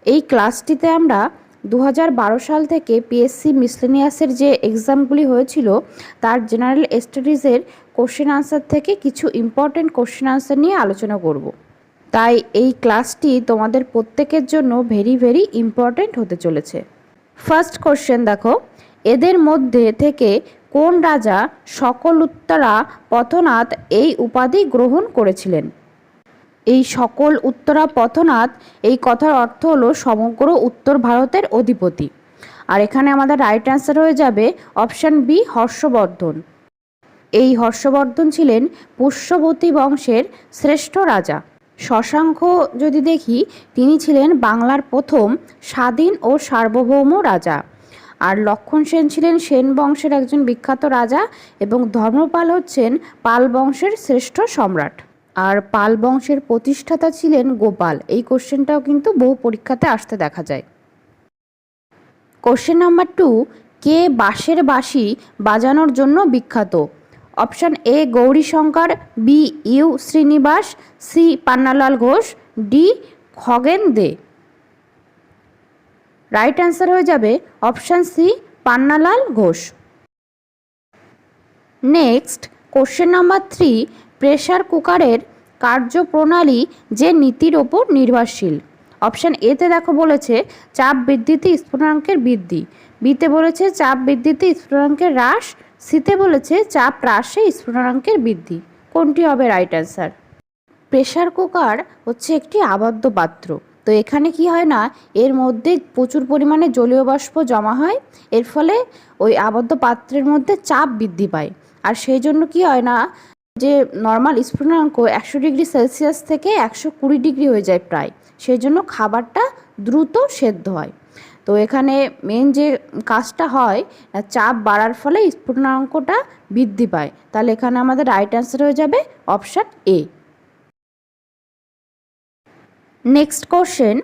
এই ক্লাসটিতে আমরা 2012 সাল থেকে পিএসসি মিসলেনিয়াসের যে এক্সামগুলি হয়েছিল তার জেনারেল স্টাডিজের কোশ্চেন আনসার থেকে কিছু ইম্পর্টেন্ট কোশ্চেন আনসার নিয়ে আলোচনা করব। তাই এই ক্লাসটি তোমাদের প্রত্যেকের জন্য ভেরি ভেরি ইম্পর্টেন্ট হতে চলেছে। ফার্স্ট কোশ্চেন দেখো, এদের মধ্যে থেকে কোন রাজা সকল উত্তরা পথনাথ এই উপাধি গ্রহণ করেছিলেন? এই সকল উত্তরা পথনাথ এই কথার অর্থ হলো সমগ্র উত্তর ভারতের অধিপতি। আর এখানে আমাদের রাইট অ্যান্সার হয়ে যাবে অপশান বি, হর্ষবর্ধন। এই হর্ষবর্ধন ছিলেন পুষ্যবতী বংশের শ্রেষ্ঠ রাজা। শশাঙ্ক যদি দেখি, তিনি ছিলেন বাংলার প্রথম স্বাধীন ও সার্বভৌম রাজা। আর লক্ষণ সেন ছিলেন সেন বংশের একজন বিখ্যাত রাজা এবং ধর্মপাল হচ্ছেন পাল বংশের শ্রেষ্ঠ সম্রাট। আর পাল বংশের প্রতিষ্ঠাতা ছিলেন গোপাল। এই কোশ্চেনটাও কিন্তু বহু পরীক্ষাতে আসতে দেখা যায়। কোশ্চেন নাম্বার 2, কে বাঁশের বাঁশি বাজানোর জন্য বিখ্যাত? Option A Gourishankar, B U Srinivas, C Pannalal Ghosh, D Khagen De. Right answer হয়ে যাবে option C, Pannalal Ghosh. Next question number 3, pressure কুকারের কার্যপ্রণালী যে নীতির ওপর নির্ভরশীল? অপশান এতে দেখো বলেছে চাপ বৃদ্ধিতে স্ফুটনাঙ্কের বৃদ্ধি, বিতে বলেছে চাপ বৃদ্ধিতে স্ফুটনাঙ্কের হ্রাস, সিতে বলেছে চাপ হ্রাসে স্ফুটনাঙ্কের বৃদ্ধি। কোনটি হবে রাইট অ্যান্সার? প্রেসার কুকার হচ্ছে একটি আবদ্ধ পাত্র। তো এখানে কি হয় না, এর মধ্যে প্রচুর পরিমাণে জলীয় বাষ্প জমা হয়, এর ফলে ওই আবদ্ধ পাত্রের মধ্যে চাপ বৃদ্ধি পায়। আর সেই জন্য কি হয় না, যে নর্মাল স্ফুটনাঙ্ক 100 ডিগ্রি সেলসিয়াস থেকে 120 ডিগ্রি হয়ে যায় প্রায়, সেই জন্য খাবারটা দ্রুত সেদ্ধ হয়। তো এখানে মেন যে কাজটা হয়, চাপ বাড়ার ফলে স্ফুটনাঙ্কটা বৃদ্ধি পায়। তাহলে এখানে আমাদের রাইট অ্যান্সার হয়ে যাবে অপশান এ। নেক্সট কোশ্চেন,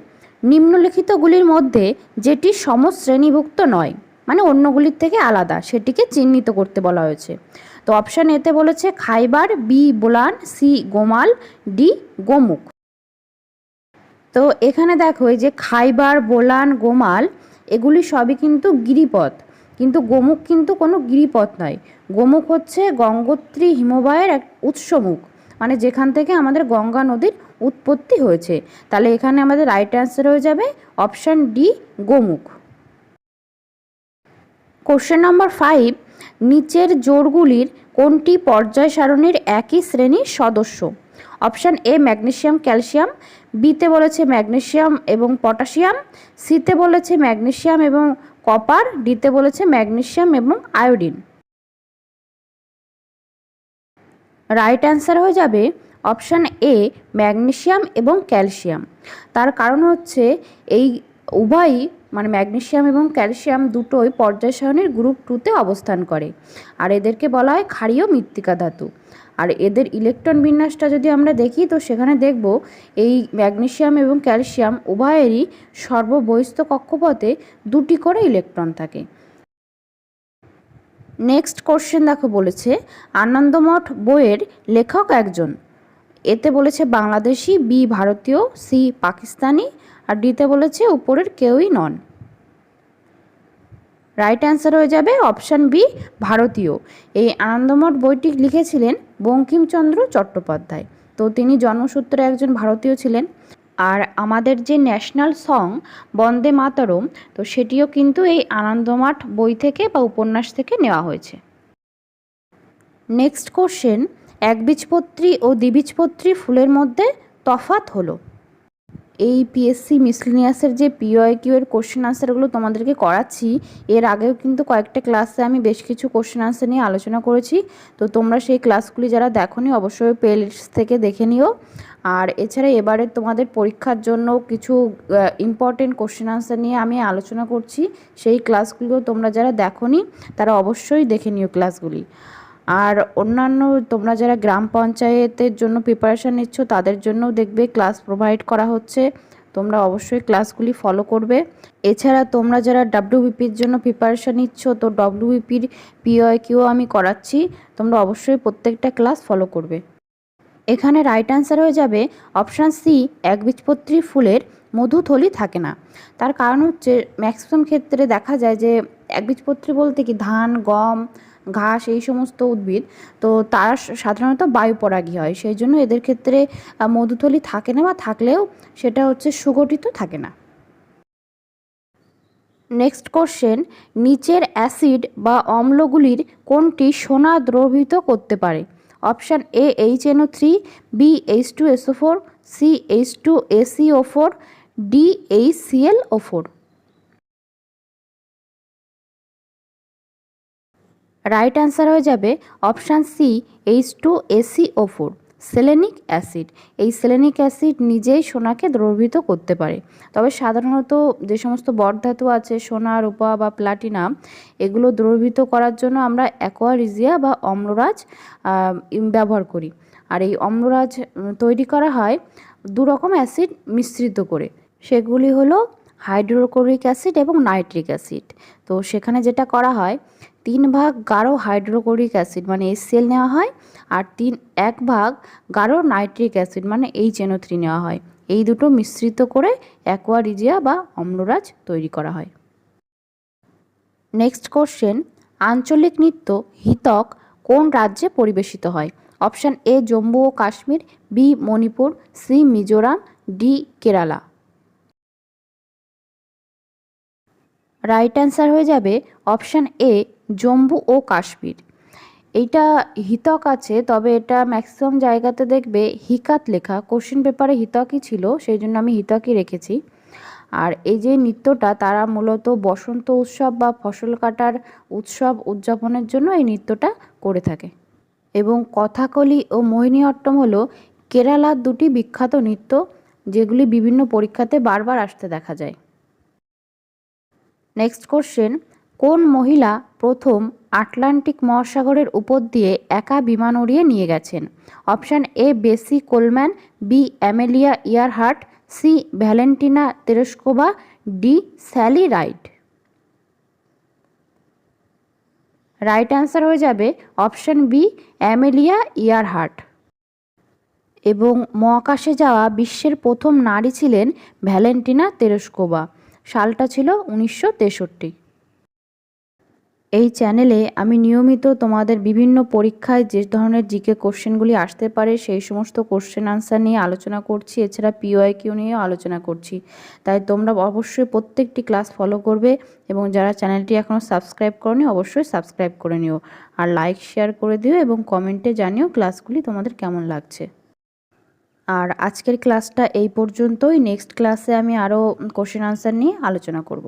নিম্নলিখিতগুলির মধ্যে যেটি সমশ্রেণীভুক্ত নয়, মানে অন্যগুলির থেকে আলাদা, সেটিকে চিহ্নিত করতে বলা হয়েছে। তো অপশান এতে বলেছে খাইবার, B Bolan, C Gomal, D Gomukh. তো এখানে দেখো এই যে খাইবার, বোলান, গোমাল এগুলি সবই কিন্তু গিরিপথ, কিন্তু গোমুখ কিন্তু কোনো গিরিপথ নয়। গোমুখ হচ্ছে গঙ্গোত্রী হিমবাহের এক উৎসমুখ, মানে যেখান থেকে আমাদের গঙ্গা নদীর উৎপত্তি হয়েছে। তাহলে এখানে আমাদের রাইট অ্যান্সার হয়ে যাবে option D, Gomukh. Question number 5, নিচের জোড়গুলির কোনটি পর্যায় সারণীর একই শ্রেণীর সদস্য? অপশান এ ম্যাগনেসিয়াম ক্যালসিয়াম, বিতে বলেছে ম্যাগনেসিয়াম এবং পটাশিয়াম, সিতে বলেছে ম্যাগনেসিয়াম এবং কপার, ডিতে বলেছে ম্যাগনেসিয়াম এবং আয়োডিন। রাইট অ্যান্সার হয়ে যাবে অপশান এ ম্যাগনেসিয়াম এবং ক্যালসিয়াম। তার কারণ হচ্ছে এই উভয়ই, মানে ম্যাগনেসিয়াম এবং ক্যালসিয়াম দুটোই পর্যায় সারণীর গ্রুপ 2তে অবস্থান করে। আর এদেরকে বলা হয় ক্ষারীয় মৃত্তিকা ধাতু। আর এদের ইলেকট্রন বিন্যাসটা যদি আমরা দেখি, তো সেখানে দেখব এই ম্যাগনেসিয়াম এবং ক্যালসিয়াম উভয়েরই সর্ববহিস্থ কক্ষপথে 2টি করে ইলেকট্রন থাকে। নেক্সট কোশ্চেন দেখো বলেছে আনন্দমঠ বইয়ের লেখক একজন। এতে বলেছে বাংলাদেশি, বি ভারতীয়, সি পাকিস্তানি, আর ডিতে বলেছে উপরের কেউই নন। রাইট অ্যান্সার হয়ে যাবে অপশান বি, ভারতীয়। এই আনন্দমঠ বইটি লিখেছিলেন বঙ্কিমচন্দ্র চট্টোপাধ্যায়। তো তিনি জন্মসূত্রে একজন ভারতীয় ছিলেন। আর আমাদের যে ন্যাশনাল সং বন্দে মাতরম, তো সেটিও কিন্তু এই আনন্দমঠ বই থেকে বা উপন্যাস থেকে নেওয়া হয়েছে। নেক্সট কোশ্চেন, একবীজপত্রী ও দ্বিবীজপত্রী ফুলের মধ্যে তফাৎ হলো। এই পিএসসি মিসলেনিয়াসের যে পিওআইকিউ এর কোশ্চেন আনসারগুলো তোমাদেরকে করাচ্ছি, এর আগেও কিন্তু কয়েকটা ক্লাসে আমি বেশ কিছু কোশ্চেন আনসার নিয়ে আলোচনা করেছি। তো তোমরা সেই ক্লাসগুলি যারা দেখোনি অবশ্যই প্লেলিস্ট থেকে দেখে নিও। আর এছাড়া এবারে তোমাদের পরীক্ষার জন্য কিছু ইম্পর্টেন্ট কোশ্চেন আনসার নিয়ে আমি আলোচনা করছি, সেই ক্লাসগুলো তোমরা যারা দেখোনি তারা অবশ্যই দেখে নিও ক্লাসগুলি। আর অন্যান্য তোমরা যারা গ্রাম পঞ্চায়েতের জন্য প্রিপারেশান নিচ্ছ তাদের জন্যও দেখবে ক্লাস প্রোভাইড করা হচ্ছে, তোমরা অবশ্যই ক্লাসগুলি ফলো করবে। এছাড়া তোমরা যারা ডাব্লিউবিপির জন্য প্রিপারেশান নিচ্ছ, তো ডাব্লিউবিপির পিওআইকিউ আমি করাচ্ছি, তোমরা অবশ্যই প্রত্যেকটা ক্লাস ফলো করবে। এখানে রাইট অ্যান্সার হয়ে যাবে অপশান সি, একবীজপত্রী ফুলের মধুথলি থাকে না। তার কারণ হচ্ছে ম্যাক্সিমাম ক্ষেত্রে দেখা যায় যে একবীজপত্রী বলতে কি ধান, গম, ঘাস এই সমস্ত উদ্ভিদ, তো তারা সাধারণত বায়ুপরাগী হয়, সেই জন্য এদের ক্ষেত্রে মধুথলি থাকে না, বা থাকলেও সেটা হচ্ছে সুগঠিত থাকে না। নেক্সট কোশ্চেন, নিচের অ্যাসিড বা অম্লগুলির কোনটি সোনা দ্রবীভূত করতে পারে? Option A HNO3, B H2SO4, C H2ACO4, D HClO4। Right answer হয়ে যাবে অপশান সি H2ACO4, সেলেনিক অ্যাসিড। এই সেলেনিক অ্যাসিড নিজেই সোনাকে দ্রবীভূত করতে পারে। তবে সাধারণত যে সমস্ত বরধাতু আছে, সোনা, রূপা বা প্লাটিনাম, এগুলো দ্রবীভূত করার জন্য আমরা অ্যাকোয়া রিজিয়া বা অম্লরাজ ব্যবহার করি। আর এই অম্লরাজ তৈরি করা হয় দু রকম অ্যাসিড মিশ্রিত করে, সেগুলি হলো হাইড্রোক্লোরিক অ্যাসিড এবং নাইট্রিক অ্যাসিড। তো সেখানে যেটা করা হয়, 3 ভাগ গাঢ় হাইড্রোক্লোরিক অ্যাসিড মানে HCl নেওয়া হয়, আর 1 ভাগ গাঢ় নাইট্রিক অ্যাসিড মানে HNO3 নেওয়া হয়। এই দুটো মিশ্রিত করে অ্যাকোয়া রিজিয়া বা অম্লরাজ তৈরি করা হয়। নেক্সট কোশ্চেন, আঞ্চলিক নৃত্য হিতক কোন রাজ্যে পরিবেশিত হয়? অপশান এ জম্মু ও Kashmir, B Manipur, C Mizoram, D Kerala. Right answer হয়ে যাবে অপশান এ জম্মু ও কাশ্মীর। এইটা হিতক আছে, তবে এটা ম্যাক্সিমাম জায়গাতে দেখবে হিকাত লেখা, কোশ্চেন পেপারে হিতকই ছিল, সেই জন্য আমি হিতকই রেখেছি। আর এই যে নৃত্যটা, তারা মূলত বসন্ত উৎসব বা ফসল কাটার উৎসব উদযাপনের জন্য এই নৃত্যটা করে থাকে। এবং কথাকলি ও মোহিনীঅট্টম হলো কেরালার দুটি বিখ্যাত নৃত্য, যেগুলি বিভিন্ন পরীক্ষাতে বারবার আসতে দেখা যায়। নেক্সট কোশ্চেন, কোন মহিলা প্রথম আটলান্টিক মহাসাগরের উপর দিয়ে একা বিমান উড়িয়ে নিয়ে গেছেন? Option A Bessie Coleman, B Amelia Earhart, C Valentina Tereshkova, D Sally Ride. Right answer হয়ে যাবে অপশান বি অ্যামেলিয়া ইয়ারহার্ট। এবং মহাকাশে যাওয়া বিশ্বের প্রথম নারী ছিলেন ভ্যালেন্টিনা তেরেস্কোভা। সালটা ছিল 1963। এই চ্যানেলে আমি নিয়মিত তোমাদের বিভিন্ন পরীক্ষায় যে ধরনের জিকে কোশ্চেনগুলি আসতে পারে সেই সমস্ত কোশ্চেন আনসার নিয়ে আলোচনা করছি, এছাড়া PYQ নিয়েও আলোচনা করছি। তাই তোমরা অবশ্যই প্রত্যেকটি ক্লাস ফলো করবে, এবং যারা চ্যানেলটি এখনও সাবস্ক্রাইব করোনি অবশ্যই সাবস্ক্রাইব করে নিও, আর লাইক শেয়ার করে দিও এবং কমেন্টে জানিও ক্লাসগুলি তোমাদের কেমন লাগছে। আর আজকের ক্লাসটা এই পর্যন্তই। নেক্সট ক্লাসে আমি আরও কোশ্চেন আনসার নিয়ে আলোচনা করব।